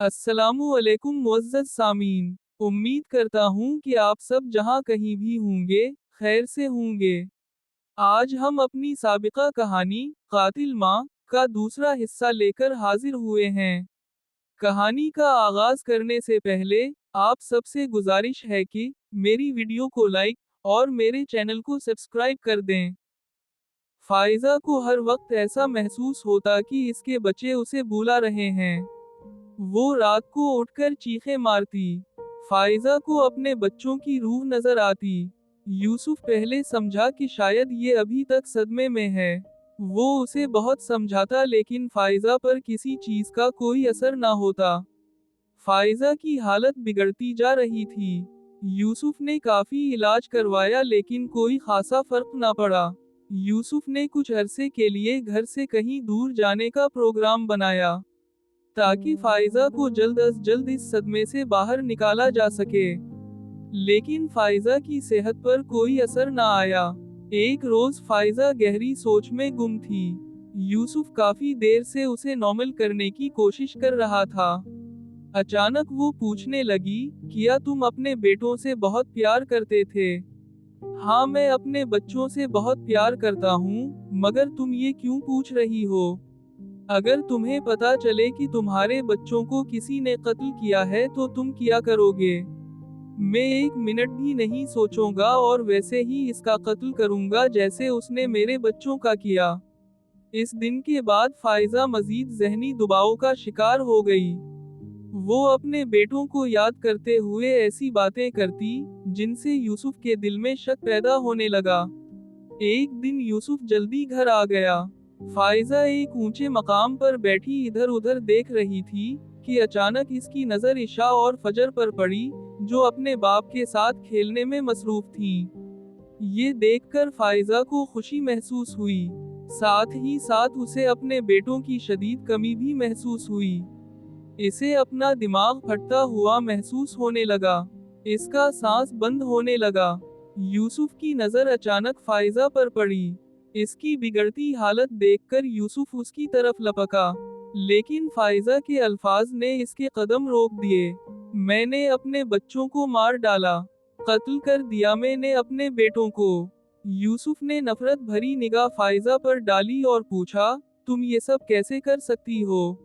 अस्सलामुअलैकुम मुअज़्ज़ज़ सामीन। उम्मीद करता हूँ कि आप सब जहाँ कहीं भी होंगे, खैर से होंगे। आज हम अपनी साबिक़ा कहानी, कातिल माँ, का दूसरा हिस्सा लेकर हाजिर हुए हैं। कहानी का आगाज़ करने से पहले, आप सबसे गुजारिश है कि, मेरी वीडियो को लाइक, और मेरे चैनल को सब्सक्राइब कर दें। फाइज़ा को हर वक्त ऐसा महसूस होता कि इसके बच्चे उसे बुला रहे हैं। वो रात को उठकर चीखें मारती। फाइज़ा को अपने बच्चों की रूह नजर आती। यूसुफ पहले समझा कि शायद ये अभी तक सदमे में है। वो उसे बहुत समझाता लेकिन फाइज़ा पर किसी चीज का कोई असर ना होता। फाइज़ा की हालत बिगड़ती जा रही थी। यूसुफ ने काफी इलाज करवाया लेकिन कोई खासा फर्क ना पड़ा। यूसुफ ने कुछ अरसे के लिए घर से कहीं दूर जाने का प्रोग्राम बनाया, ताकि फाइज़ा को जल्द अज जल्द इस सदमे से बाहर निकाला जा सके। लेकिन फाइज़ा की सेहत पर कोई असर न आया। एक रोज फाइज़ा गहरी सोच में गुम थी। यूसुफ काफी देर से उसे नॉर्मल करने की कोशिश कर रहा था। अचानक वो पूछने लगी, क्या तुम अपने बेटों से बहुत प्यार करते थे? हाँ, मैं अपने बच्चों से बहुत प्यार करता हूँ, मगर तुम ये क्यों पूछ रही हो? अगर तुम्हें पता चले कि तुम्हारे बच्चों को किसी ने कत्ल किया है तो तुम क्या करोगे? मैं एक मिनट भी नहीं सोचूंगा और वैसे ही इसका कत्ल करूंगा जैसे उसने मेरे बच्चों का किया। इस दिन के बाद फाइज़ा मजीद जहनी दबाव का शिकार हो गई। वो अपने बेटों को याद करते हुए ऐसी बातें करती, जिनसे यूसुफ के दिल में शक पैदा होने लगा। एक दिन यूसुफ जल्दी घर आ गया। फाइज़ा एक ऊंचे मकाम पर बैठी इधर उधर देख रही थी, कि अचानक इसकी नज़र इशा और फजर पर पड़ी, जो अपने बाप के साथ खेलने में मसरूफ थीं। ये देखकर फाइज़ा को खुशी महसूस हुई। साथ ही साथ उसे अपने बेटों की शदीद कमी भी महसूस हुई। इसे अपना दिमाग फटता हुआ महसूस होने लगा। इसका सांस बंद होने लगा। यूसुफ की नज़र अचानक फाइज़ा पर पड़ी। इसकी बिगड़ती हालत देखकर यूसुफ उसकी तरफ लपका, लेकिन फाइज़ा के अल्फाज ने इसके कदम रोक दिए। मैंने अपने बच्चों को मार डाला, कत्ल कर दिया मैंने अपने बेटों को। यूसुफ ने नफरत भरी निगाह फाइज़ा पर डाली और पूछा, तुम ये सब कैसे कर सकती हो?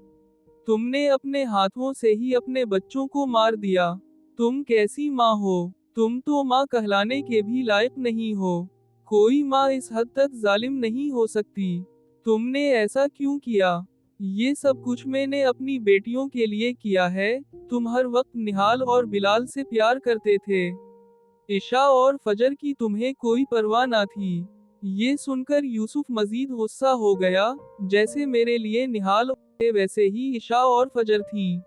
तुमने अपने हाथों से ही अपने बच्चों को मार दिया। तुम कैसी माँ हो? तुम तो माँ कहलाने के भी लायक नहीं हो। कोई माँ इस हद तक जालिम नहीं हो सकती। तुमने ऐसा क्यों किया? ये सब कुछ मैंने अपनी बेटियों के लिए किया है। तुम हर वक्त निहाल और बिलाल से प्यार करते थे। इशा और फजर की तुम्हें कोई परवाह ना थी। ये सुनकर यूसुफ मजीद गुस्सा हो गया, जैसे मेरे लिए निहाल वैसे ही इशा और फजर थीं।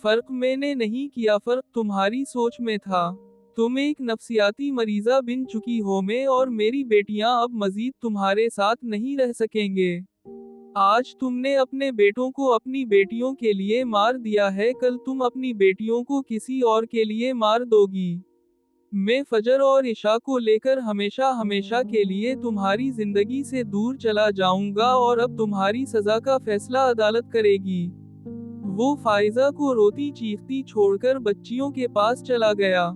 फर्क मैंने नहीं किया, फर्क तुम्हारी सोच में था। तुम एक नफसियाती मरीजा बन चुकी हो। मैं और मेरी बेटियां अब मजीद तुम्हारे साथ नहीं रह सकेंगे। आज तुमने अपने बेटों को अपनी बेटियों के लिए मार दिया है, कल तुम अपनी बेटियों को किसी और के लिए मार दोगी। मैं फजर और इशा को लेकर हमेशा हमेशा के लिए तुम्हारी जिंदगी से दूर चला जाऊंगा और अब तुम्हारी सजा का फैसला अदालत करेगी। वो फाइज़ा को रोती चीखती छोड़कर बच्चियों के पास चला गया।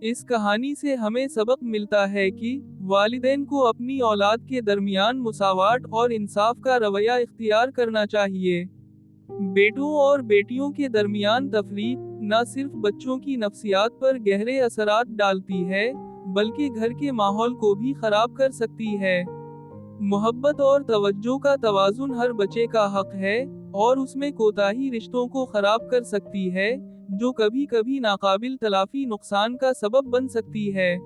इस कहानी से हमें सबक मिलता है कि वालिदैन को अपनी औलाद के दरमियान मुसावाट और इंसाफ का रवैया इख्तियार करना चाहिए। बेटों और बेटियों के दरमियान तफरीक न सिर्फ बच्चों की नफ्सियात पर गहरे असरात डालती है, बल्कि घर के माहौल को भी खराब कर सकती है। मोहब्बत और तवज्जो का तवाजुन हर बच्चे का हक है, और उसमें कोताही रिश्तों को खराब कर सकती है, जो कभी कभी नाकाबिल तलाफी नुकसान का सबब बन सकती है।